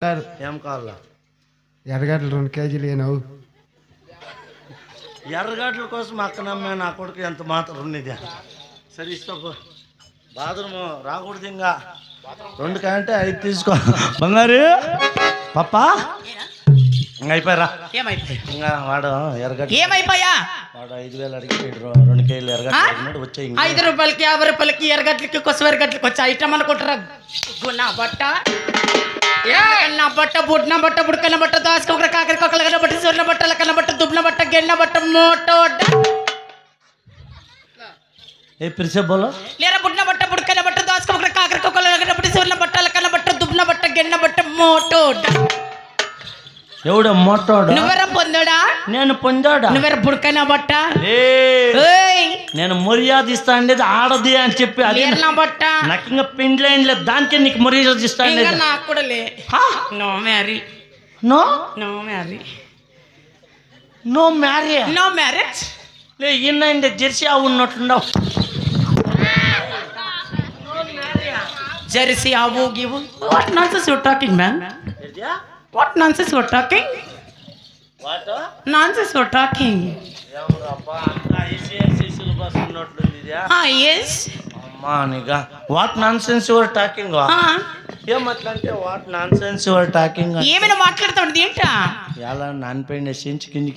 Sir ఏం కావాలా? ఎర్రగడ్డలు 2 కేజీలు ఏనవు. ఎర్రగడ్డల కోసం అక్కనమ్మే నా కొడుకు ఎంత మాత్రం ఉన్నది. సరే ఇస్తా బాత్రూమ్ రాకూడదు ఇంకా 2 కంటే 5 తీసుకో బంగారు పప్పా ఇంకా అయిపోయారా? ఇంకా వాడు ఎర్రగడ్డ ఏమైపోయా? వాడు 5,000 అడిగి 2 కేజీలు ఎర్రగడ్డ అడిగినాడు. వచ్చాయి 5 రూపాయలకి 50 రూపాయలకి ఎర్రగడ్డలకి కొస ఎర్రగడ్డలకి వచ్చి ఐటమ్ అనుకుంటారా? నా బట్ట నా బట్ట బుడ్న బట్ట బుడకన్న బట్ట దాసుకోకర కాకర కొక్కల బట్ట సూర్ణ బట్ట లక్కన బట్ట దుబ్న బట్ట గెన్న బట్ట మోటో ఏ పిలిచే బోలో లేరా బుడ్న బట్ట బుడకన్న బట్ట దాసుకోకర కాకర కొక్కల బట్ట సూర్ణ బట్ట లక్కన బట్ట దుబ్న బట్ట గెన్న బట్ట మోటో ఎవడ మోటోడు? నువ్వెర పొందడా? నేను పొందాడా? నువ్వెర బుడకన్న బట్ట? నేను మర్యాద ఇస్తా ఉండేది ఆడది అని చెప్పి అది నా బట్ట నాకు ఇంకా పెండ్లైన్ లేదు, దానికే నీకు మర్యాద ఇస్తా ఉండేది. నాకు కూడా లే. No marry. No no marry. No marry. No marriage. లే ఇన్న జెర్సీ ఆవు ఉన్నట్లుండవు. జెర్సీ ఆవు give. What nonsense you talking man? What nonsense you are talking? What? Nonsense you are talking. Yes. అమ్మా నీగా what nonsense your talking? ఏమట్లంటే what nonsense your talking ఏమైనా మాట్లాడుతుంది ఏంటా? ఎలా నానిపోయిన సెంచి కిందికి